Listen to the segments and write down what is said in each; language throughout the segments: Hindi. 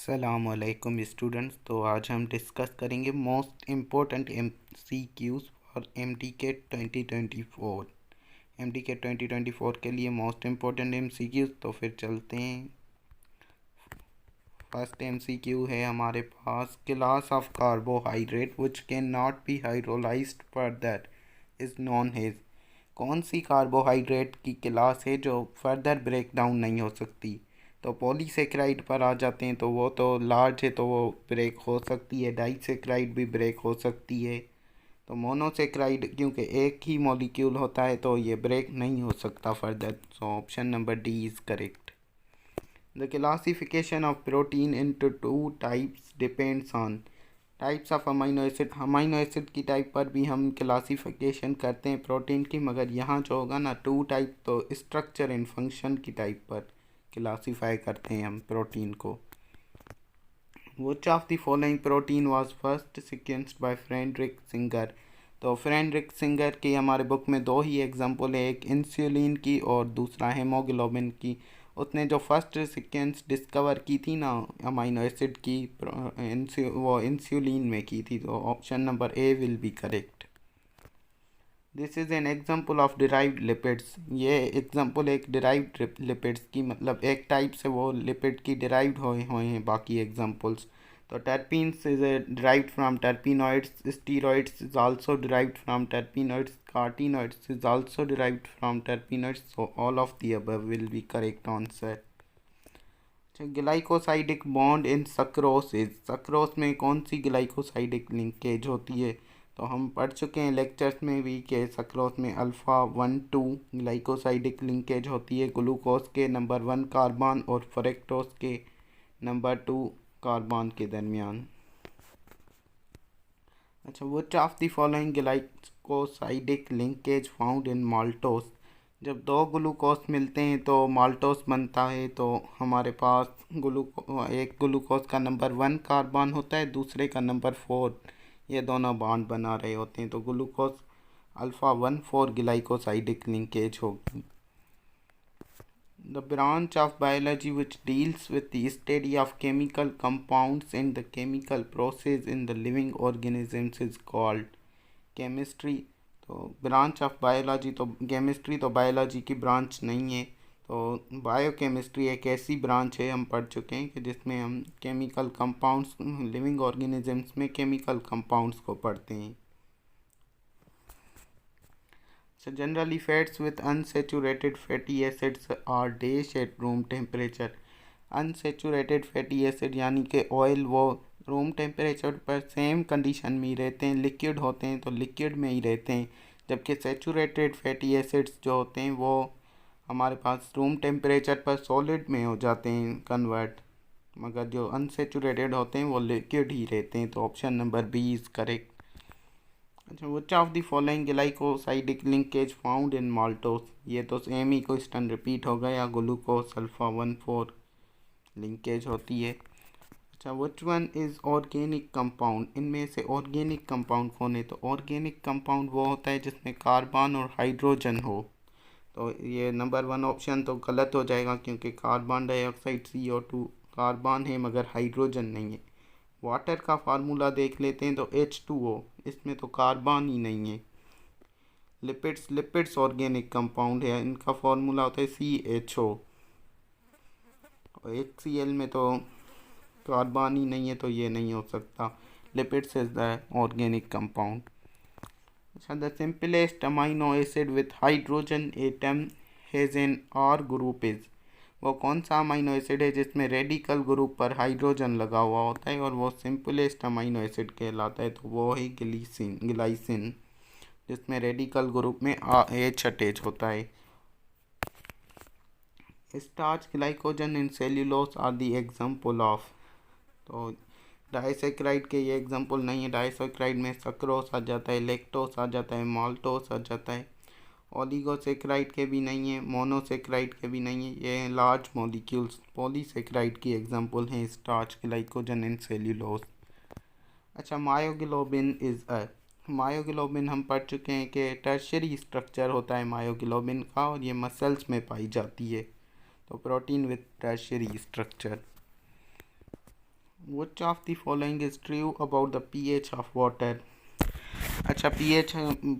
अस्सलामुअलैकुम स्टूडेंट्स। तो आज हम डिस्कस करेंगे most important MCQs for MTK 2024। MTK 2024 के लिए मोस्ट इम्पोर्टेंट MCQs। तो फिर चलते हैं। फर्स्ट MCQ है हमारे पास, class of carbohydrate which can not be hydrolysed further is known as. कौन सी कार्बोहाइड्रेट की क्लास है जो फर्दर ब्रेक डाउन नहीं हो सकती? तो पॉलीसेक्राइड पर आ जाते हैं, तो वो तो लार्ज है तो वो ब्रेक हो सकती है। डाइसेक्राइड भी ब्रेक हो सकती है। तो मोनोसेक्राइड क्योंकि एक ही मॉलिक्यूल होता है तो ये ब्रेक नहीं हो सकता further. So option number D is correct. The classification of protein into two types depends on types of amino acid. Amino acid की टाइप पर भी हम क्लासिफिकेशन करते हैं प्रोटीन की, मगर यहाँ जो होगा ना टू टाइप, तो स्ट्रक्चर एंड फंक्शन की टाइप पर क्लासीफाई करते हैं हम प्रोटीन को। Which of the following protein was first sequenced by Frederick Sanger. तो फ्रेडरिक सिंगर की हमारे बुक में दो ही एग्जांपल है, एक इंसुलिन की और दूसरा हेमोग्लोबिन की। उसने जो फर्स्ट सीक्वेंस डिस्कवर की थी ना अमीनो एसिड की, वो इंसुलिन में की थी। तो option number A will be correct. This is an example of derived lipids. ये एग्जाम्पल एक डिराइव्ड लिपिड्स की, मतलब एक टाइप से वो लिपिड की डिराइव्ड हुए हैं बाकी एग्जाम्पल्स। तो terpenes is derived from terpenoids, steroids is also derived from terpenoids, carotenoids is also derived from terpenoids. So all of the above will be correct answer. Glycosidic bond in sucrose is. Sucrose में कौन सी ग्लाइकोसाइडिक लिंकेज होती है? तो हम पढ़ चुके हैं लेक्चर्स में भी कि सक्रोस में अल्फ़ा 1,2 ग्लाइकोसाइडिक लिंकेज होती है ग्लूकोज के नंबर 1 कार्बन और फ्रक्टोज के नंबर 2 कार्बन के दरमियान। अच्छा, which of the following glycosidic linkage found in maltose. जब दो ग्लूकोज मिलते हैं तो माल्टोस बनता है। तो हमारे पास एक ग्लूकोज का नंबर 1 कार्बन होता है, दूसरे का नंबर 4। ये दोनों बॉन्ड बना रहे होते हैं, तो ग्लूकोज अल्फ़ा 1,4 ग्लाइकोसाइडिक लिंकेज होगी। The branch of biology which deals with the study of chemical compounds and the chemical process in the living organisms is called chemistry। तो ब्रांच ऑफ बायोलॉजी, तो केमिस्ट्री तो बायोलॉजी की ब्रांच नहीं है। तो बायोकेमिस्ट्री एक ऐसी ब्रांच है, हम पढ़ चुके हैं कि जिसमें हम केमिकल कंपाउंड्स, लिविंग ऑर्गेनिजम्स में केमिकल कंपाउंड्स को पढ़ते हैं। So generally fats with unsaturated fatty acids are dash at room temperature। Unsaturated fatty acid यानी कि ऑयल, वो रूम टेम्परेचर पर सेम कंडीशन में ही रहते हैं, लिक्विड होते हैं तो लिक्विड में ही रहते हैं। जबकि सेचुरेटेड फैटी एसिड्स जो होते हैं वो हमारे पास रूम टेम्परेचर पर सॉलिड में हो जाते हैं कन्वर्ट, मगर जो अनसेचुरेटेड होते हैं वो लिक्विड ही रहते हैं। तो option number B is correct. अच्छा, which of the following glycosidic linkage found in maltose. ये तो सेम ही क्वेश्चन रिपीट हो गया, ग्लूकोज अल्फ़ा 1,4 लिंकेज होती है। अच्छा, which one is organic compound. इनमें से ऑर्गेनिक कंपाउंड कौन है? तो ऑर्गेनिक कंपाउंड वो होता है जिसमें कार्बन और हाइड्रोजन हो। तो ये नंबर 1 ऑप्शन तो गलत हो जाएगा, क्योंकि कार्बन डाइऑक्साइड CO2 कार्बन है मगर हाइड्रोजन नहीं है। वाटर का फार्मूला देख लेते हैं, तो H2O, इसमें तो कार्बन ही नहीं है। लिपिड्स ऑर्गेनिक कंपाउंड है, इनका फार्मूला होता है CHO, और HCl में तो कार्बन ही नहीं है, तो ये नहीं हो सकता। Lipids is the organic compound. अच्छा, the simplest amino acid with hydrogen atom has an R group is. वो कौन सा अमाइनो एसिड है जिसमें रेडिकल ग्रुप पर हाइड्रोजन लगा हुआ होता है और वो सिंपलेस्ट अमाइनो एसिड कहलाता है? तो वो है ग्लाइसिन, जिसमें रेडिकल ग्रुप में H अटैच होता है। Starch, glycogen and cellulose are the example of. तो डाइसेक्राइड के ये एग्जाम्पल नहीं है। डाइसेक्राइड में सक्रोस आ जाता है, लेक्टोस आ जाता है, माल्टोस आ जाता है। ओलिगोसेक्राइड के भी नहीं है, मोनोसेक्राइड के भी नहीं है। ये लार्ज मॉलिक्यूल्स पॉलीसेक्राइड की एग्जांपल हैं, स्टार्च, ग्लाइकोजन एंड सेल्यूलोज। अच्छा, मायोग्लोबिन इज़ अ। मायोग्लोबिन हम पढ़ चुके हैं कि टर्शियरी स्ट्रक्चर होता है मायोग्लोबिन का, और ये मसल्स में पाई जाती है। तो protein with tertiary structure. Which of the following is true about the pH of water. अच्छा, पीएच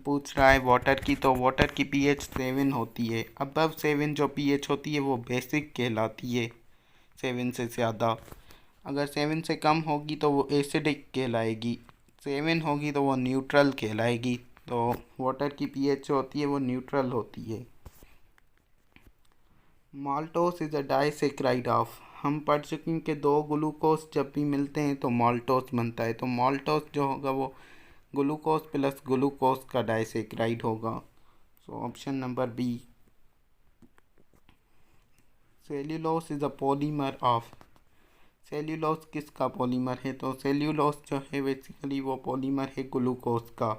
पूछ रहा है वाटर की, तो वाटर की पीएच 7 होती है। अबव 7 जो पीएच होती है वो बेसिक कहलाती है, 7 से ज़्यादा। अगर 7 से कम होगी तो वो एसिडिक कहलाएगी, 7 होगी तो वो न्यूट्रल कहलाएगी। तो वाटर की पीएच जो होती है वो न्यूट्रल होती है। Maltose is a disaccharide of. हम पढ़ चुके हैं कि दो ग्लूकोज जब भी मिलते हैं तो माल्टोस बनता है। तो माल्टोस जो होगा वो ग्लूकोज प्लस ग्लूकोज का डाइसेक्राइड होगा। So option number B. Cellulose is a polymer of. Cellulose किसका पॉलीमर है? तो सेल्यूलोस जो है बेसिकली वो पॉलीमर है ग्लूकोज का।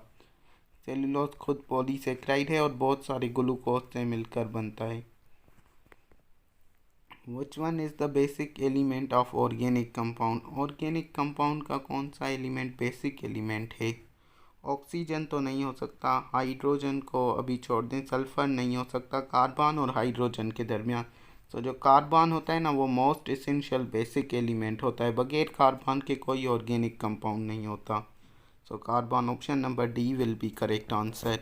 सेल्यूलोस खुद पॉलीसेक्राइड है और बहुत सारे ग्लूकोज से मिलकर बनता है। Which one is the basic element of organic compound. Organic compound का कौन सा एलिमेंट बेसिक एलिमेंट है? ऑक्सीजन तो नहीं हो सकता, हाइड्रोजन को अभी छोड़ दें, सल्फर नहीं हो सकता, कार्बन और हाइड्रोजन के दरमियान। तो जो कार्बन होता है ना वो मोस्ट इसेंशियल बेसिक एलिमेंट होता है, बगैर कार्बन के कोई ऑर्गेनिक कंपाउंड नहीं होता। So carbon, option number D will be correct answer.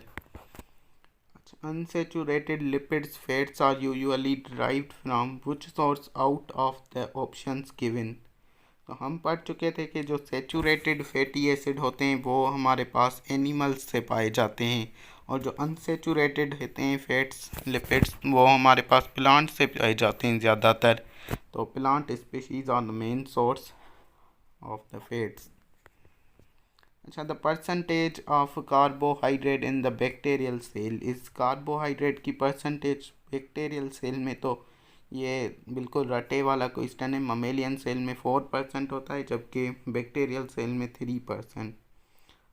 Unsaturated lipids fats are usually derived from which source out of the options given। तो हम पढ़ चुके थे कि जो सेचूरेटेड फैटी एसिड होते हैं वो हमारे पास एनिमल्स से पाए जाते हैं, और जो अनसेचूरेटेड होते हैं फैट्स लिपिड्स वो हमारे पास प्लांट से पाए जाते हैं ज़्यादातर। तो plant species are the main source of the fats. अच्छा, the percentage of carbohydrate in the bacterial cell is. Carbohydrate की परसेंटेज बैक्टीरियल सेल में, तो ये बिल्कुल रटे वाला क्वेश्चन है। ममेलियन सेल में 4% होता है जबकि बैक्टीरियल सेल में 3%।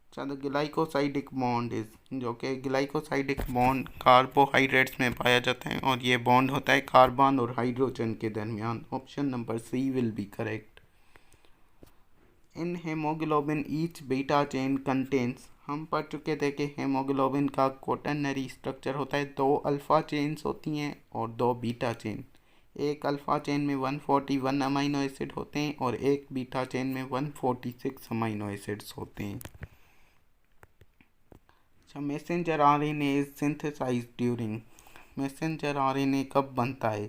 अच्छा, द ग्लाइकोसाइडिक बॉन्ड इज़। जो कि ग्लाइकोसाइडिक बॉन्ड कार्बोहाइड्रेट्स में पाया जाता है और ये बॉन्ड होता है कार्बन और हाइड्रोजन के दरमियान। Option number C will be correct. In haemoglobin each beta chain contains. हम पढ़ चुके थे कि हेमोग्लोबिन का क्वॉटरनरी स्ट्रक्चर होता है, 2 अल्फ़ा चेन्स होती हैं और 2 बीटा चेन। एक अल्फ़ा चेन में 141 अमीनो एसिड होते हैं और एक बीटा चेन में 146 अमीनो एसिड्स होते हैं। अच्छा, messenger RNA is synthesized during. Messenger RNA कब बनता है?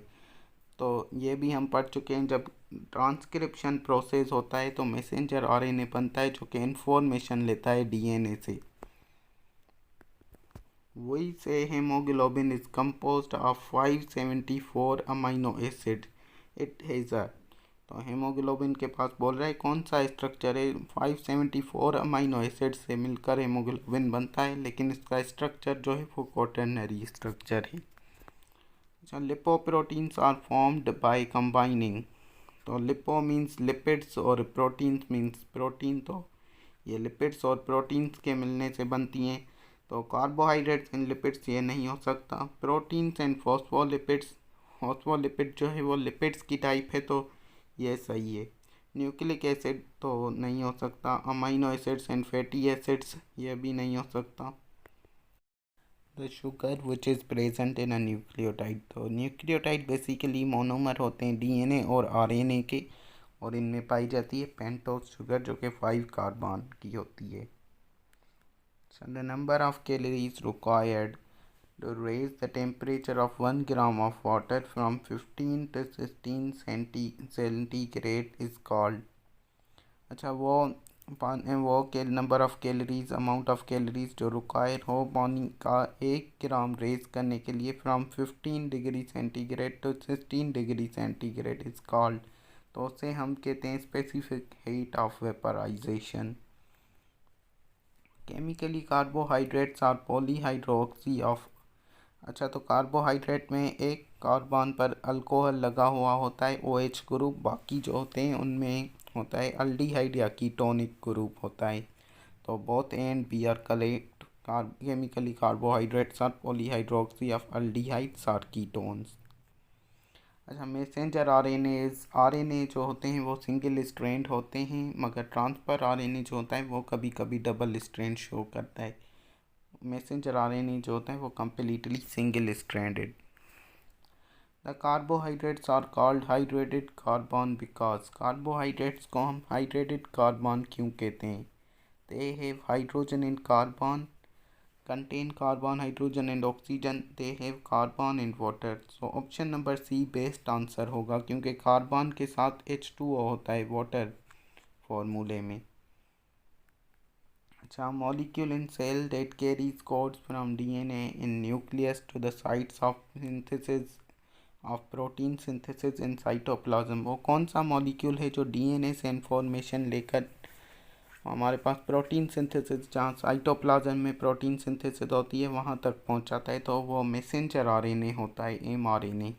तो ये भी हम पढ़ चुके हैं, जब ट्रांसक्रिप्शन प्रोसेस होता है तो मैसेंजर आरएनए बनता है जो कि इंफॉर्मेशन लेता है डीएनए से। वही से haemoglobin is composed of 574 amino acid. It has a. तो हेमोग्लोबिन के पास बोल रहा है कौन सा स्ट्रक्चर है, 574 अमीनो एसिड से मिलकर हेमोग्लोबिन बनता है, लेकिन इसका स्ट्रक्चर जो है वो क्वॉटरनरी स्ट्रक्चर है। अच्छा, lipoproteins are formed by combining. तो लिपो मीन्स लिपिड्स और प्रोटीन्स मीन्स प्रोटीन। तो ये लिपिड्स और प्रोटीन्स के मिलने से बनती हैं। तो कार्बोहाइड्रेट्स एंड लिपिड्स ये नहीं हो सकता। प्रोटीन्स एंड फॉस्फोलिपिड्स, फॉस्फोलिपिड जो है वो लिपिड्स की टाइप है, तो ये सही है। न्यूक्लिक एसिड तो नहीं हो सकता। Amino acids and fatty acids ये भी नहीं हो सकता। The sugar which is present in a nucleotide. तो न्यूक्लियोटाइड बेसिकली मोनोमर होते हैं डीएनए और आरएनए के, और इनमें पाई जाती है पेंटोज शुगर जो कि 5 कार्बन की होती है। So the number of calories required to raise the temperature of 1 gram of water from 15 to 16 centigrade is called। अच्छा, वो के number of calories, amount of calories जो रिक्वायर हो पानी का 1 ग्राम रेज करने के लिए from 15 degree centigrade to 16 degree centigrade is called. तो उसे हम कहते हैं specific heat of vaporization. Chemically carbohydrates are polyhydroxy of. अच्छा, तो कार्बोहाइड्रेट में एक कार्बन पर अल्कोहल लगा हुआ होता है OH ग्रुप, बाकी जो होते हैं उनमें होता है अल्डिहाइड या कीटोनिक ग्रुप होता है। तो both A and B are correct. Chemically carbohydrates are polyhydroxy of aldehydes or ketones. अच्छा, मैसेंजर आरएनए जो होते हैं वो सिंगल स्ट्रैंड होते हैं, मगर ट्रांसफ़र आरएनए जो होता है वो कभी कभी डबल स्ट्रैंड शो करता है। मैसेंजर आरएनए जो होता है वो completely single stranded. The carbohydrates are called hydrated carbon because carbohydrates को हम हाइड्रेटेड कार्बन क्यों कहते हैं? They have hydrogen in carbon, contain carbon, hydrogen and oxygen. They have carbon and water. So option number C best answer होगा, क्योंकि कार्बन के साथ H2O होता है वाटर फॉर्मूले में। अच्छा, molecule in cell that carries codes from DNA in nucleus to the sites of synthesis of protein synthesis in cytoplasm. वो कौन सा मॉलिक्यूल है जो डीएनए से इंफॉर्मेशन लेकर हमारे पास प्रोटीन सिंथेसिस, जहाँ साइटोप्लाज्म में प्रोटीन सिंथेसिस होती है, वहाँ तक पहुँचाता है? तो वो मैसेंजर आरएनए होता है, mRNA।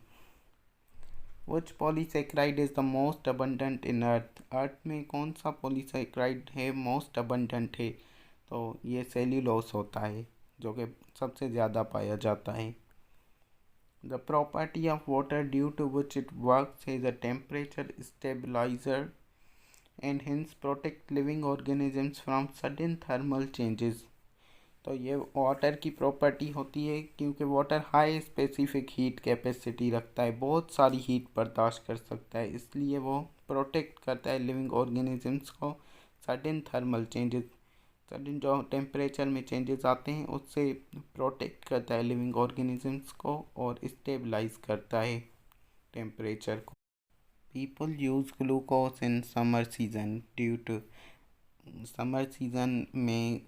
Which polysaccharide is the most abundant in earth? अर्थ में कौन सा पॉलीसेक्राइड है मोस्ट अबंडेंट है? तो ये सेल्यूलोस होता है, जो कि सबसे ज़्यादा पाया जाता है। The property of water due to which it works as a temperature stabilizer and hence protect living organisms from sudden thermal changes। तो ये वाटर की प्रॉपर्टी होती है क्योंकि water high specific heat capacity रखता है, बहुत सारी हीट बर्दाश्त कर सकता है, इसलिए वो प्रोटेक्ट करता है लिविंग ऑर्गेनिजम्स को सडन थर्मल चेंजेस, सडन जो टेम्परेचर में चेंजेस आते हैं उससे प्रोटेक्ट करता है लिविंग ऑर्गेनिजम्स को और स्टेबलाइज करता है टेम्परेचर को। People use glucose in summer season due to, summer season में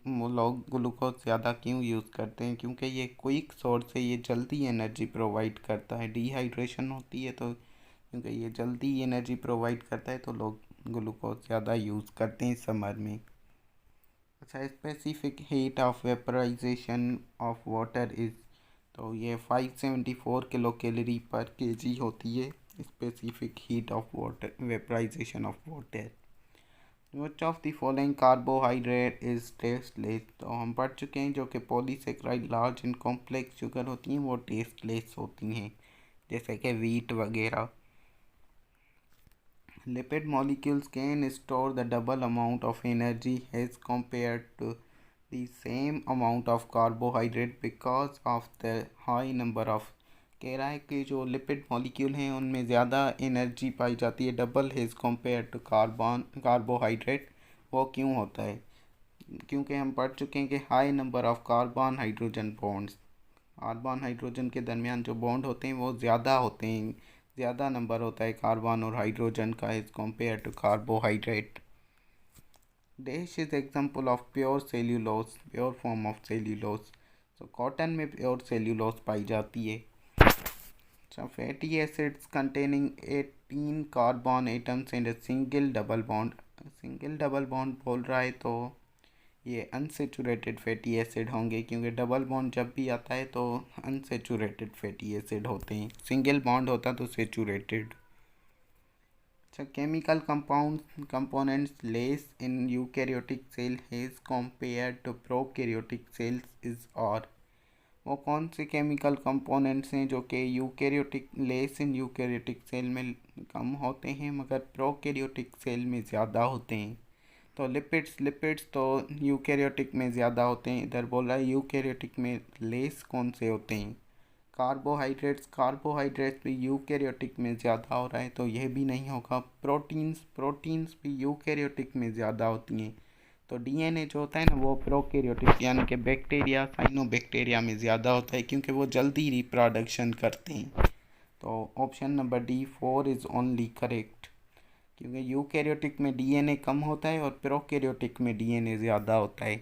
वो लोग ग्लूकोज ज़्यादा क्यों यूज़ करते हैं? क्योंकि ये क्विक सोर्स है, ये जल्दी एनर्जी प्रोवाइड करता है। डिहाइड्रेशन होती है तो क्योंकि ये जल्दी एनर्जी प्रोवाइड करता है तो लोग ग्लूकोज ज़्यादा यूज़ करते हैं समर में। अच्छा, specific heat of vaporization of water is, तो ये 574 किलो कैलोरी पर केजी होती है specific heat of water, vaporization of water. Which of the following carbohydrate is tasteless? तो हम पढ़ चुके हैं जो कि polysaccharide large and complex sugar होती हैं वो टेस्टलेस होती हैं, जैसे कि वीट वगैरह। Lipid molecules can store the double amount of energy as compare to the same amount of carbohydrate because of the high number of, कह रहा है कि जो लिपिड मॉलिक्यूल हैं उनमें ज़्यादा एनर्जी पाई जाती है double as compare to carbohydrate. वो क्यों होता है? क्योंकि हम पढ़ चुके हैं कि high number of carbon hydrogen bonds, carbon hydrogen के दरमियान जो बॉन्ड होते हैं वो ज़्यादा होते हैं, ज़्यादा नंबर होता है कार्बन और हाइड्रोजन का as compare to carbohydrate. Dash is example of pure cellulose, pure form of cellulose. तो कॉटन में प्योर सेल्यूलोस पाई जाती है। अच्छा, fatty acids containing 18 carbon atoms and single double bond, single double bond बोल रहा है तो ये अनसेचुरेटेड फैटी एसिड होंगे, क्योंकि डबल बॉन्ड जब भी आता है तो अनसेचुरेटेड फैटी एसिड होते हैं, सिंगल बॉन्ड होता तो सेचुरेटेड। अच्छा, chemical components less in eukaryotic cell as compare to prokaryotic cells is और, वो कौन से केमिकल कंपोनेंट्स हैं जो कि eukaryotic less in eukaryotic cell में कम होते हैं मगर प्रोकैरियोटिक सेल में ज़्यादा होते हैं? तो लिपिड्स तो यूकैरियोटिक में ज़्यादा होते हैं, इधर बोल रहा है यूकैरियोटिक में लेस कौन से होते हैं? कार्बोहाइड्रेट्स भी यूकैरियोटिक में ज़्यादा हो रहा है तो यह भी नहीं होगा। प्रोटीन्स भी यूकैरियोटिक में ज़्यादा होती हैं, तो डीएनए जो होता है ना वो प्रोकैरियोटिक यानी कि बैक्टीरिया, साइनोबैक्टीरिया में ज़्यादा होता है क्योंकि वो जल्दी रिप्रोडक्शन करते हैं। तो option number D 4 is only correct, क्योंकि यूकैरियोटिक में डीएनए कम होता है और प्रोकैरियोटिक में डीएनए ज़्यादा होता है।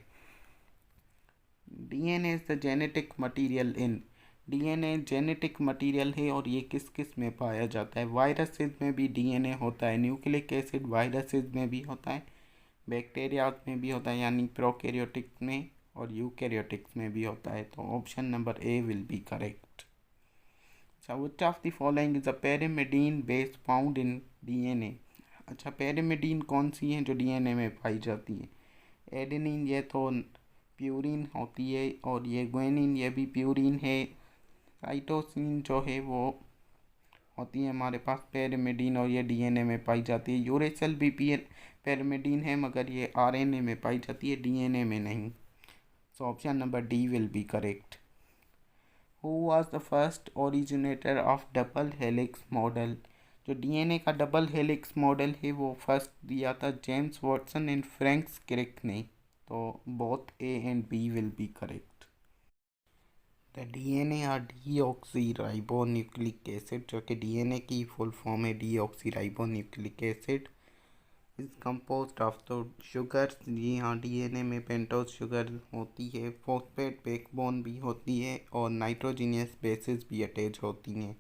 DNA is the genetic material in, DNA genetic material है और ये किस किस में पाया जाता है? वायरसेस में भी डीएनए होता है, न्यूक्लिक एसिड वायरसेस में भी होता है, बैक्टीरिया में भी होता है यानी प्रोकैरियोटिक में, और यूकैरियोटिक्स में भी होता है। तो option number A will be correct. अच्छा, which of the following is a pyrimidine base found in DNA? अच्छा, पैरिमिडीन कौन सी है जो डीएनए में पाई जाती है? एडेनिन ये तो प्यूरिन होती है, और ये ग्वानिन ये भी प्यूरिन है। साइटोसिन जो है वो होती है हमारे पास पैरिमिडीन और ये डीएनए में पाई जाती है। यूरेसिल भी पैरिमिडीन है मगर ये आरएनए में पाई जाती है, डीएनए में नहीं। So option number D will be correct. Who was the first originator of double helix model? जो डीएनए का डबल हेलिक्स मॉडल है वो फर्स्ट दिया था James Watson and Franks Crick ने। तो both A and B will be correct. The DNA are deoxyribonucleic acid, जो कि डीएनए की फुल फॉर्म है deoxyribonucleic acid, is composed of तो शुगर। जी हाँ, डीएनए में पेंटोज शुगर होती है, फॉस्फेट बैकबोन भी होती है और नाइट्रोजीनियस बेसिस भी अटैच होती हैं।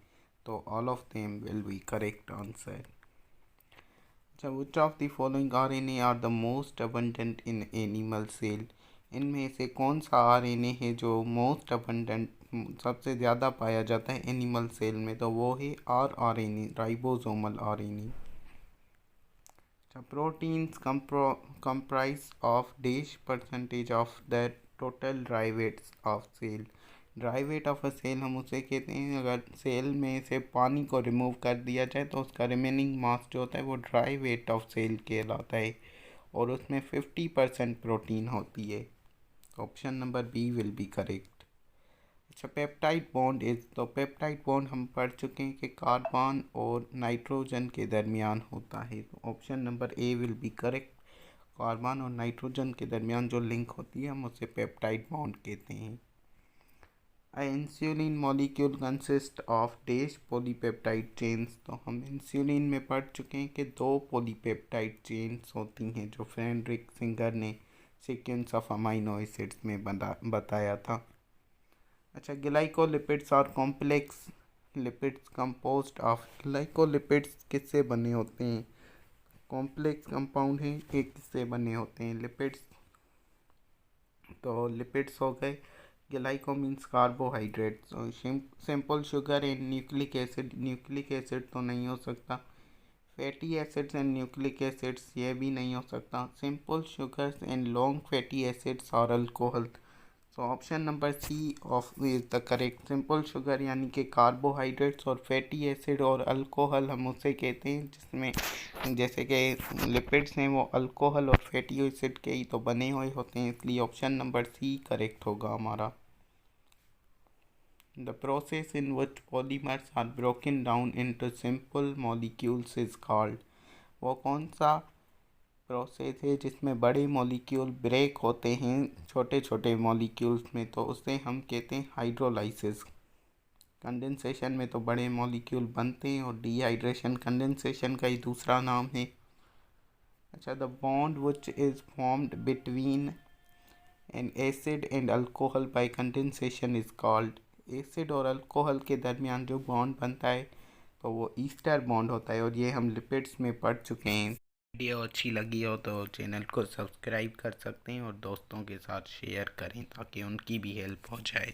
तो all of them will be correct answer. अच्छा, which of the following RNA are the most abundant in animal cell? इनमें से कौन सा आरएनए है जो मोस्ट अबंडेंट सबसे ज़्यादा पाया जाता है एनिमल सेल में? तो वो है RNA, ribosomal RNA. Proteins comprise of dash percentage of the total dry weights of cell. Dry weight of a cell हम उसे कहते हैं अगर सेल में से पानी को रिमूव कर दिया जाए तो उसका रिमेनिंग मास जो होता है वो ड्राई वेट ऑफ सेल कहलाता है और उसमें 50% प्रोटीन होती है। Option number B will be correct. अच्छा, पेप्टाइड बॉन्ड इज, तो पेप्टाइड बॉन्ड हम पढ़ चुके हैं कि कार्बन और नाइट्रोजन के दरमियान होता है। तो option number A will be correct. Carbon और नाइट्रोजन के दरमियान जो लिंक होती है हम उसे पेप्टाइड बॉन्ड कहते हैं। Insulin molecule consist of dash polypeptide chains, तो हम इंसुलिन में पढ़ चुके हैं कि 2 पॉलीपेप्टाइड चेन्स होती हैं जो फ्रेडरिक सिंगर ने सीक्वेंस ऑफ अमाइनो एसिड्स में बताया था। अच्छा, ग्लाइकोलिपिड्स और complex lipids composed of, glycolipids किससे बने होते हैं? कॉम्प्लेक्स कंपाउंड हैं, एक किससे बने होते हैं? लिपिड्स। तो लिपिड्स हो गए, ग्लाइको मीन्स कार्बोहाइड्रेट्स, और simple sugar and nucleic acid, nucleic acid तो नहीं हो सकता। Fatty acids and nucleic acids ये भी नहीं हो सकता। Simple sugars and long fatty acids और alcohol. So option number C of is the correct. Simple sugar यानी कि कार्बोहाइड्रेट्स और फैटी एसिड और अल्कोहल हम उसे कहते हैं जिसमें जैसे कि लिपिड्स हैं वो अल्कोहल और फैटी एसिड के ही तो बने हुए होते हैं, इसलिए ऑप्शन नंबर सी करेक्ट होगा हमारा। The process in which polymers are broken down into simple molecules is called, वो कौन सा प्रोसेस है जिसमें बड़े मॉलिक्यूल ब्रेक होते हैं छोटे छोटे मॉलिक्यूल्स में? तो उसे हम कहते हैं हाइड्रोलाइसिस। कंडेंसेशन में तो बड़े मॉलिक्यूल बनते हैं और डिहाइड्रेशन कंडेंसेशन का ही दूसरा नाम है। अच्छा, the bond which is formed between N acid and alcohol bye condensation is called, acid और अल्कोहल के दरमियान जो बॉन्ड बनता है तो वो ईस्टर बॉन्ड होता है और ये हम लिपिड्स में पढ़ चुके हैं। वीडियो अच्छी लगी हो तो चैनल को सब्सक्राइब कर सकते हैं और दोस्तों के साथ शेयर करें ताकि उनकी भी हेल्प हो जाए।